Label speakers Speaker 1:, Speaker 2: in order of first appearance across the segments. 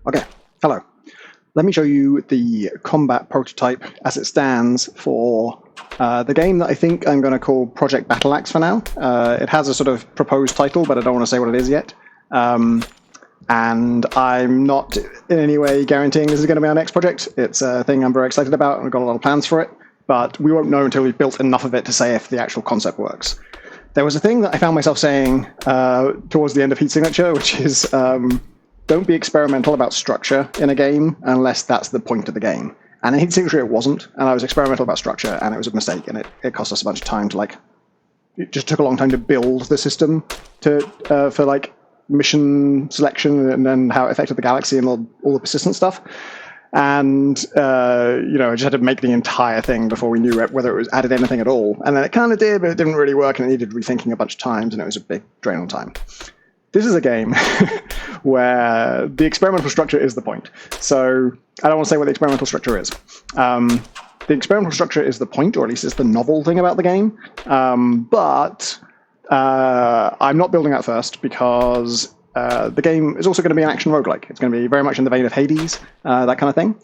Speaker 1: Okay, hello. Let me show you the combat prototype as it stands for the game that I think I'm going to call Project Battleaxe for now. It has a sort of proposed title, but I don't want to say what it is yet. And I'm not in any way guaranteeing this is going to be our next project. It's a thing I'm very excited about, and I've got a lot of plans for it. But we won't know until we've built enough of it to say if the actual concept works. There was a thing that I found myself saying towards the end of Heat Signature, which is don't be experimental about structure in a game unless that's the point of the game. And in Heat Signature, it wasn't. And I was experimental about structure, and it was a mistake. And it cost us a bunch of time to, it just took a long time to build the system for mission selection and then how it affected the galaxy and all the persistent stuff. And, I just had to make the entire thing before we knew whether it was added anything at all. And then it kind of did, but it didn't really work, and it needed rethinking a bunch of times, and it was a big drain on time. This is a game where the experimental structure is the point. So I don't want to say what the experimental structure is. The experimental structure is the point, or at least it's the novel thing about the game. But I'm not building that first because the game is also going to be an action roguelike. It's going to be very much in the vein of Hades, that kind of thing.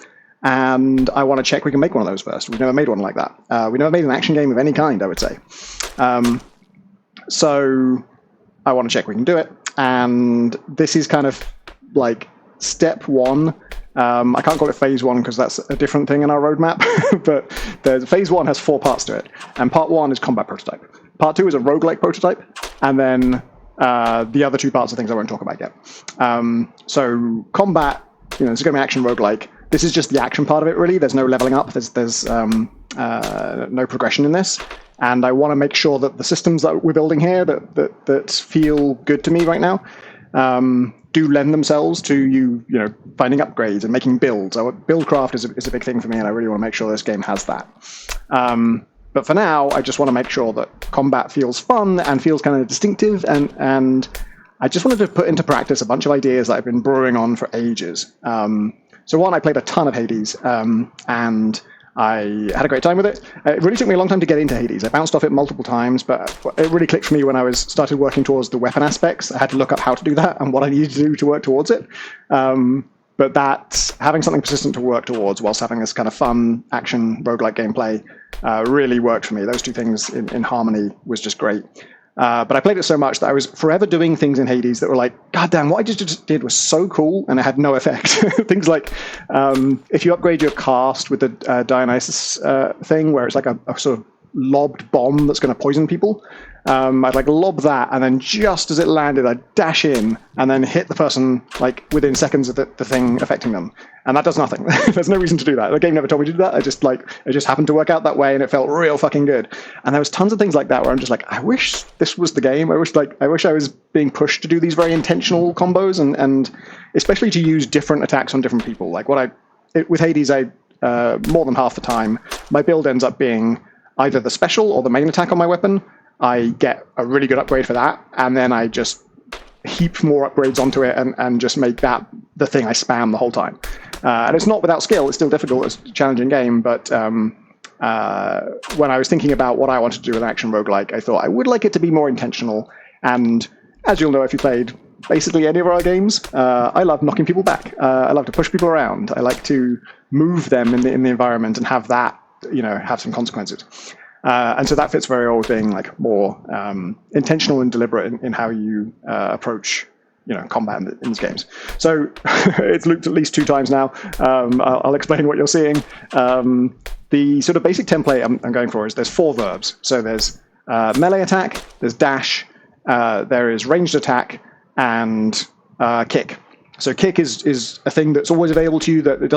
Speaker 1: And I want to check we can make one of those first. We've never made one like that. We've never made an action game of any kind, I would say. So I want to check we can do it. And this is kind of like step one. I can't call it phase one because that's a different thing in our roadmap. But phase one has 4 parts to it. And part 1 is combat prototype. Part 2 is a roguelike prototype. And then the other 2 parts are things I won't talk about yet. So combat, this is going to be action roguelike. This is just the action part of it, really. There's no leveling up. There's no progression in this. And I want to make sure that the systems that we're building here that feel good to me right now do lend themselves to you finding upgrades and making builds. Buildcraft is a big thing for me, and I really want to make sure this game has that. But for now, I just want to make sure that combat feels fun and feels kind of distinctive, and I just wanted to put into practice a bunch of ideas that I've been brewing on for ages. So one, I played a ton of Hades, and I had a great time with it. It really took me a long time to get into Hades. I bounced off it multiple times, but it really clicked for me when I started working towards the weapon aspects. I had to look up how to do that and what I needed to do to work towards it. But having something persistent to work towards whilst having this kind of fun action roguelike gameplay really worked for me. Those 2 things in harmony was just great. But I played it so much that I was forever doing things in Hades that were like, God damn, what I just did was so cool, and it had no effect. Things like if you upgrade your cast with the Dionysus thing, where it's like a sort of lobbed bomb that's going to poison people, I'd lob that, and then just as it landed, I'd dash in and then hit the person within seconds of the thing affecting them. And that does nothing. There's no reason to do that. The game never told me to do that. It just happened to work out that way, and it felt real fucking good. And there was tons of things like that where I'm just like, I wish this was the game. I wish I was being pushed to do these very intentional combos, and especially to use different attacks on different people. With Hades, more than half the time, my build ends up being either the special or the main attack on my weapon. I get a really good upgrade for that, and then I just heap more upgrades onto it and just make that the thing I spam the whole time. And it's not without skill. It's still difficult. It's a challenging game, but when I was thinking about what I wanted to do with an action roguelike, I thought I would like it to be more intentional. And as you'll know if you played basically any of our games, I love knocking people back. I love to push people around. I like to move them in the environment and have that have some consequences. And so that fits very well with being more intentional and deliberate in how you approach combat in these games. So it's looped at least 2 times now. I'll explain what you're seeing. The sort of basic template I'm going for is there's 4 verbs. So there's melee attack, there's dash, there is ranged attack, and kick. So kick is a thing that's always available to you that you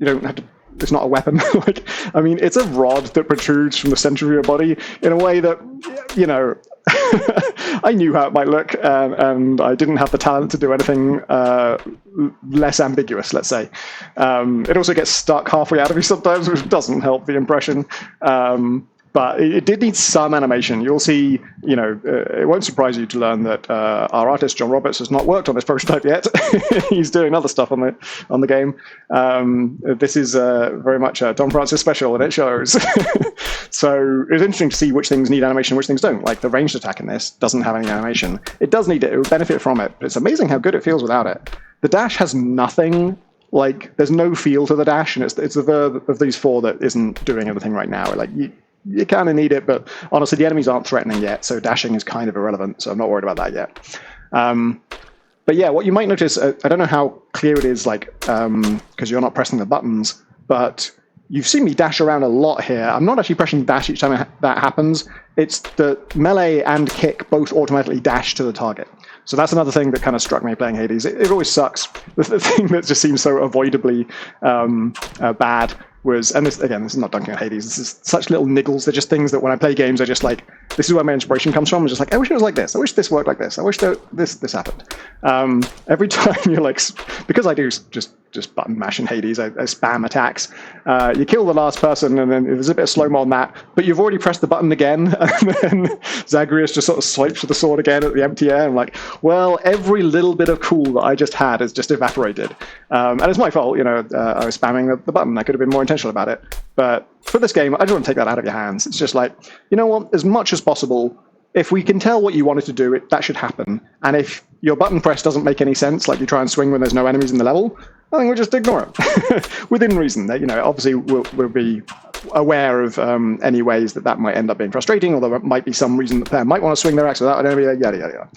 Speaker 1: don't have to. It's not a weapon. It's a rod that protrudes from the center of your body in a way that, I knew how it might look, and I didn't have the talent to do anything less ambiguous, let's say. It also gets stuck halfway out of you sometimes, which doesn't help the impression. But it did need some animation. You'll see, it won't surprise you to learn that our artist, John Roberts, has not worked on this prototype yet. He's doing other stuff on the game. This is very much a Don Francis special, and it shows. So it was interesting to see which things need animation and which things don't. The ranged attack in this doesn't have any animation. It does need it. It would benefit from it, but it's amazing how good it feels without it. The dash has nothing like there's no feel to the dash, and it's the verb of these four that isn't doing anything right now. Like you kind of need it, but honestly, the enemies aren't threatening yet, so dashing is kind of irrelevant. So I'm not worried about that yet. But yeah, what you might notice, I don't know how clear it is, like because you're not pressing the buttons, but you've seen me dash around a lot here. I'm not actually pressing dash each time that happens. It's the melee and kick both automatically dash to the target. So that's another thing that kind of struck me playing Hades. It always sucks. The thing that just seems so avoidably bad was, and this is not dunking on Hades, this is such little niggles. They're just things that when I play games, I just like, this is where my inspiration comes from. I'm just like, I wish it was like this. I wish this worked like this. I wish this happened. Every time you're like, because I do just button mash in Hades, I spam attacks. You kill the last person, and then there's a bit of slow-mo on that, but you've already pressed the button again, and then Zagreus just sort of swipes with the sword again at the empty air. I'm like, well, every little bit of cool that I just had has just evaporated. And it's my fault, I was spamming the button. I could have been more intentional about it. But for this game, I just want to take that out of your hands. It's just like, you know what, as much as possible, if we can tell what you wanted to do, that should happen. And if your button press doesn't make any sense, like you try and swing when there's no enemies in the level, I think we'll just ignore it within reason. Obviously we'll be aware of any ways that might end up being frustrating, or there might be some reason the player might want to swing their axe without an enemy, yada, yada,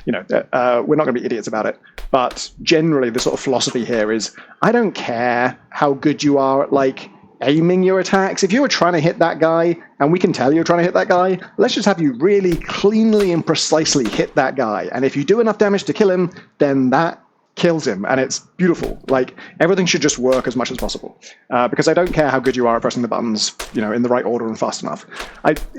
Speaker 1: yada. We're not going to be idiots about it. But generally, the sort of philosophy here is, I don't care how good you are at, like, aiming your attacks. If you were trying to hit that guy, and we can tell you're trying to hit that guy, let's just have you really cleanly and precisely hit that guy. And if you do enough damage to kill him, then that kills him, and it's beautiful. Like, everything should just work as much as possible, because I don't care how good you are at pressing the buttons, in the right order and fast enough.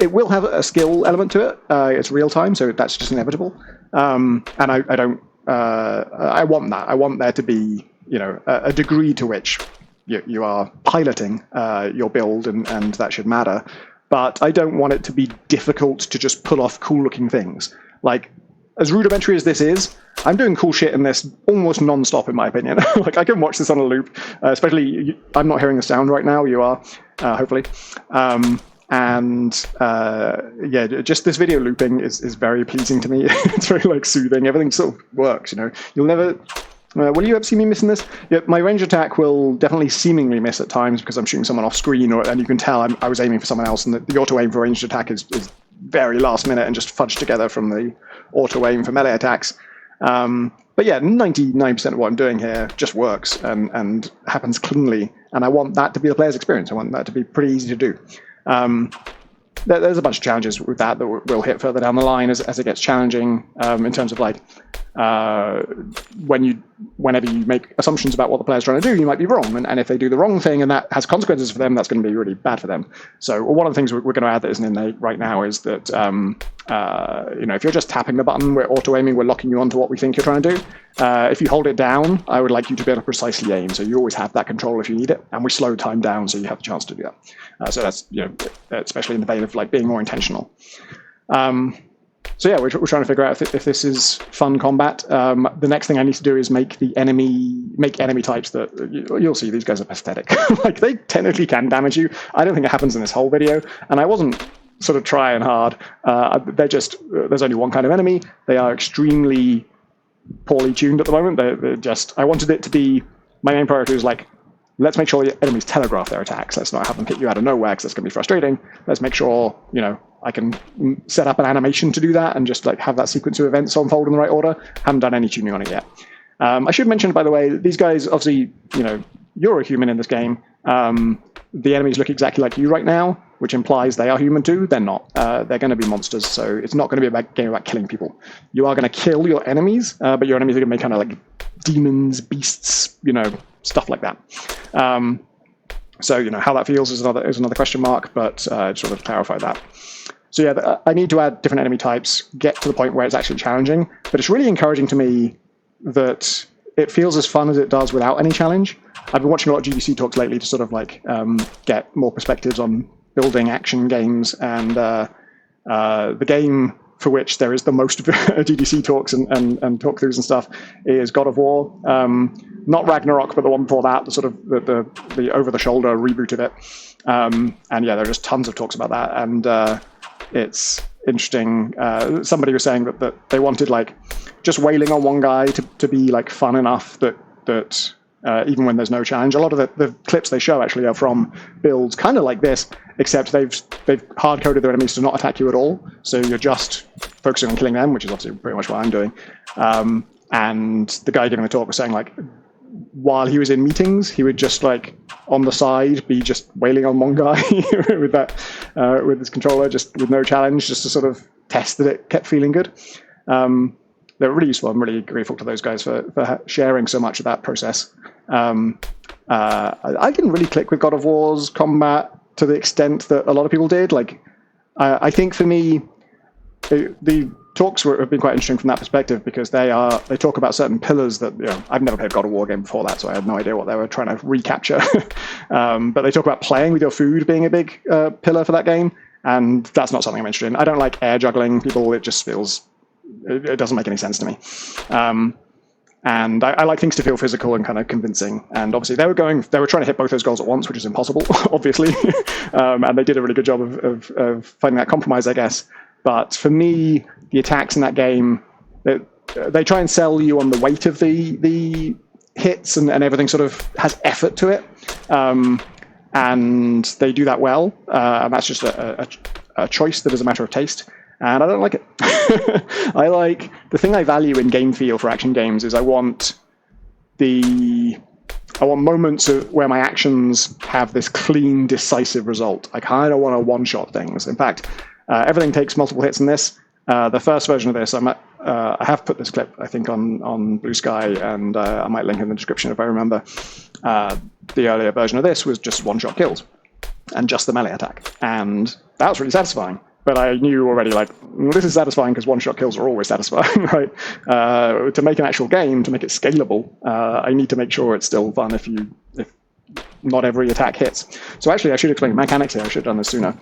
Speaker 1: It will have a skill element to it. It's real time, so that's just inevitable. And I don't. I want that. I want there to be, a degree to which you are piloting your build, and that should matter. But I don't want it to be difficult to just pull off cool-looking things. Like, as rudimentary as this is, I'm doing cool shit in this almost non-stop, in my opinion. Like, I can watch this on a loop, especially, I'm not hearing the sound right now, you are, hopefully. Just this video looping is very pleasing to me. It's very, soothing. Everything sort of works, You'll never... will you ever see me missing this? Yeah, my range attack will definitely seemingly miss at times because I'm shooting someone off screen, and you can tell I was aiming for someone else, and the auto-aim for ranged attack is very last minute and just fudged together from the auto-aim for melee attacks. But yeah, 99% of what I'm doing here just works and happens cleanly, and I want that to be the player's experience. I want that to be pretty easy to do. There's a bunch of challenges with that we'll hit further down the line as it gets challenging, in terms of whenever you make assumptions about what the player's trying to do, you might be wrong, and if they do the wrong thing and that has consequences for them, that's going to be really bad for them. So one of the things we're going to add that isn't in there right now is that if you're just tapping the button, we're auto-aiming, we're locking you onto what we think you're trying to do. If you hold it down, I would like you to be able to precisely aim, so you always have that control if you need it, and we slow time down so you have the chance to do that. So that's, especially in the vein of being more intentional. So yeah, we're trying to figure out if this is fun combat. The next thing I need to do is make enemy types that you'll see. These guys are pathetic. They technically can damage you. I don't think it happens in this whole video, and I wasn't sort of trying hard. There's only one kind of enemy. They are extremely poorly tuned at the moment. I wanted it to be, my main priority was let's make sure the enemies telegraph their attacks. Let's not have them hit you out of nowhere, because that's going to be frustrating. Let's make sure, I can set up an animation to do that and just have that sequence of events unfold in the right order. Haven't done any tuning on it yet. I should mention, by the way, these guys, obviously, you're a human in this game. The enemies look exactly like you right now, which implies they are human too. They're not. They're going to be monsters, so it's not going to be a game about killing people. You are going to kill your enemies, but your enemies are going to be kind of demons, beasts, stuff like that. So, how that feels is another question mark, but I just wanted to clarify that. So yeah, I need to add different enemy types, get to the point where it's actually challenging, but it's really encouraging to me that it feels as fun as it does without any challenge. I've been watching a lot of GDC talks lately to sort of get more perspectives on building action games, and the game for which there is the most GDC talks and talk-throughs and stuff is God of War. Not Ragnarok, but the one before that, the sort of the over-the-shoulder reboot of it. And yeah, there are just tons of talks about that, and it's interesting. Somebody was saying that they wanted just wailing on one guy to be fun enough that even when there's no challenge. A lot of the clips they show actually are from builds kind of like this, except they've hard-coded their enemies to not attack you at all. So you're just focusing on killing them, which is obviously pretty much what I'm doing. And the guy giving the talk was saying, like, while he was in meetings, he would just, like, on the side be just wailing on one guy with his controller, just with no challenge, just to sort of test that it kept feeling good. They're really useful. I'm really grateful to those guys for sharing so much of that process. I didn't really click with God of War's combat to the extent that a lot of people did. Like, I think for me, the talks have been quite interesting from that perspective, because they talk about certain pillars that, I've never played a God of War game before that, so I had no idea what they were trying to recapture. But they talk about playing with your food being a big pillar for that game, and that's not something I'm interested in. I don't like air juggling people. It just feels, it doesn't make any sense to me. And I like things to feel physical and kind of convincing. And obviously they were trying to hit both those goals at once, which is impossible, obviously. And they did a really good job of finding that compromise, I guess. But for me, the attacks in that game, they try and sell you on the weight of the hits, and everything sort of has effort to it. And they do that well. And that's just a choice that is a matter of taste. And I don't like it. The thing I value in game feel for action games is I want moments where my actions have this clean, decisive result. I kind of want to one-shot things. In fact, everything takes multiple hits in this. The first version of this, I have put this clip, I think, on Blue Sky, and I might link in the description if I remember. The earlier version of this was just one-shot kills and just the melee attack. And that was really satisfying. But I knew already, like, this is satisfying because one-shot kills are always satisfying, right? To make an actual game, to make it scalable, I need to make sure it's still fun if not every attack hits. So actually, I should explain the mechanics here. I should have done this sooner.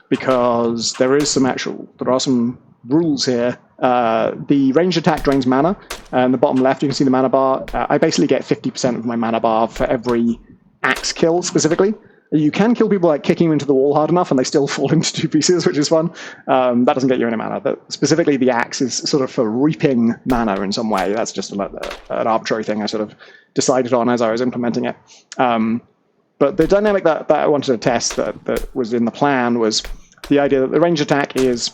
Speaker 1: Because there are some rules here. The ranged attack drains mana. And the bottom left, you can see the mana bar. I basically get 50% of my mana bar for every axe kill, specifically. You can kill people, like, kicking them into the wall hard enough and they still fall into two pieces, which is fun. That doesn't get you any mana. But specifically, the axe is sort of for reaping mana in some way. That's just an arbitrary thing I sort of decided on as I was implementing it. But the dynamic that I wanted to test that was in the plan was the idea that the ranged attack is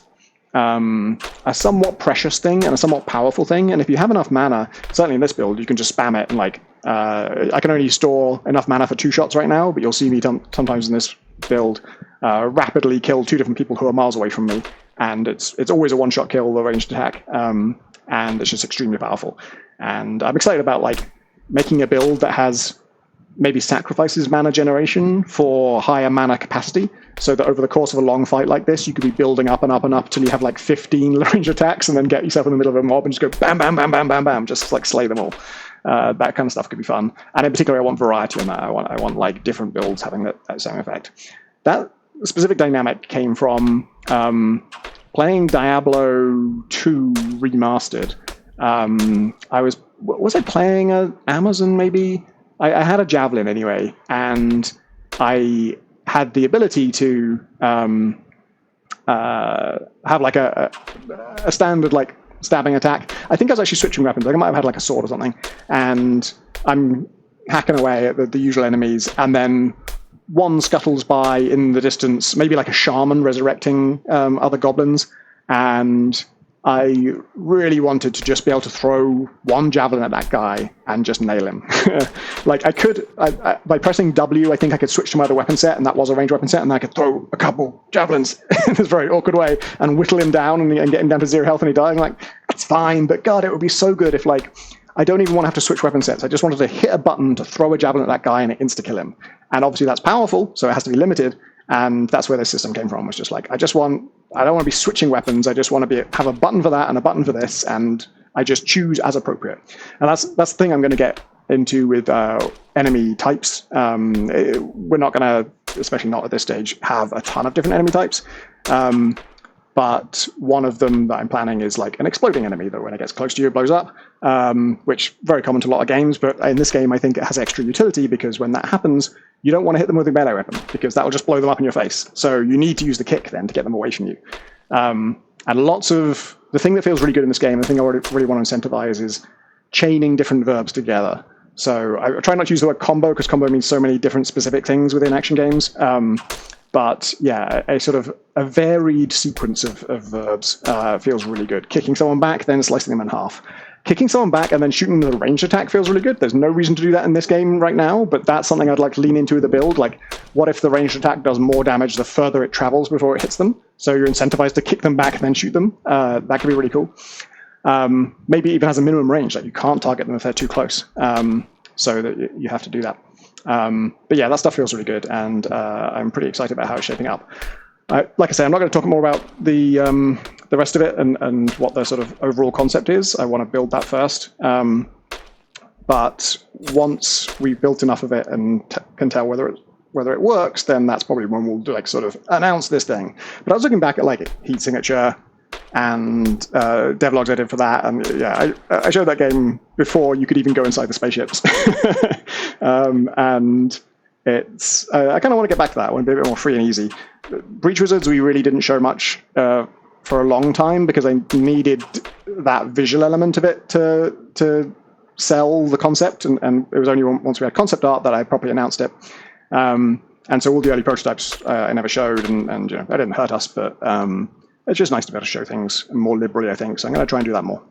Speaker 1: a somewhat precious thing and a somewhat powerful thing. And if you have enough mana, certainly in this build, you can just spam it and, like, I can only store enough mana for 2 shots right now, but you'll see me sometimes in this build rapidly kill 2 different people who are miles away from me, and it's always a one-shot kill, the ranged attack, and it's just extremely powerful. And I'm excited about, like, making a build that has maybe sacrifices mana generation for higher mana capacity, so that over the course of a long fight like this, you could be building up and up and up till you have like 15 range attacks, and then get yourself in the middle of a mob and just go bam, bam, bam, bam, bam, bam, just like slay them all. That kind of stuff could be fun. And in particular, I want variety in that. I want like different builds having that same effect. That specific dynamic came from playing Diablo 2 Remastered. Was I playing Amazon maybe? I had a javelin anyway, and I had the ability to have like a standard like stabbing attack. I think I was actually switching weapons. I might have had like a sword or something, and I'm hacking away at the usual enemies, and then one scuttles by in the distance, maybe like a shaman resurrecting other goblins, and I really wanted to just be able to throw one javelin at that guy and just nail him. Like I could, by pressing W, I think I could switch to my other weapon set, and that was a ranged weapon set, and I could throw a couple javelins in this very awkward way and whittle him down and get him down to 0 health and he died. I'm like, that's fine, but God, it would be so good if like, I don't even want to have to switch weapon sets. I just wanted to hit a button to throw a javelin at that guy and it insta-kill him. And obviously that's powerful, so it has to be limited. And that's where this system came from, was just like, I don't want to be switching weapons. I just want to have a button for that and a button for this, and I just choose as appropriate. And that's the thing I'm going to get into with enemy types. We're not going to, especially not at this stage, have a ton of different enemy types. But one of them that I'm planning is like an exploding enemy that when it gets close to you, it blows up, which very common to a lot of games. But in this game, I think it has extra utility because when that happens, you don't want to hit them with a melee weapon because that will just blow them up in your face. So you need to use the kick then to get them away from you. And lots of the thing that feels really good in this game, the thing I really want to incentivize is chaining different verbs together. So I try not to use the word combo because combo means so many different specific things within action games. But yeah, a sort of a varied sequence of verbs feels really good. Kicking someone back, then slicing them in half. Kicking someone back and then shooting them with a ranged attack feels really good. There's no reason to do that in this game right now, but that's something I'd like to lean into with the build. Like, what if the ranged attack does more damage the further it travels before it hits them? So you're incentivized to kick them back and then shoot them. That could be really cool. Maybe it even has a minimum range, like you can't target them if they're too close. So that you have to do that. But yeah, that stuff feels really good, and I'm pretty excited about how it's shaping up. Like I say, I'm not going to talk more about the rest of it and what the sort of overall concept is. I want to build that first. But once we've built enough of it and can tell whether it works, then that's probably when we'll do, like, sort of announce this thing. But I was looking back at like heat signature and devlogs I did for that, and yeah, I showed that game before you could even go inside the spaceships. And it's I kind of want to get back to that. I want to be a bit more free and easy. Breach Wizards, we really didn't show much for a long time because I needed that visual element of it to sell the concept, and it was only once we had concept art that I properly announced it. And so all the early prototypes I never showed, and you know, that didn't hurt us, but it's just nice to be able to show things more liberally, I think. So I'm going to try and do that more.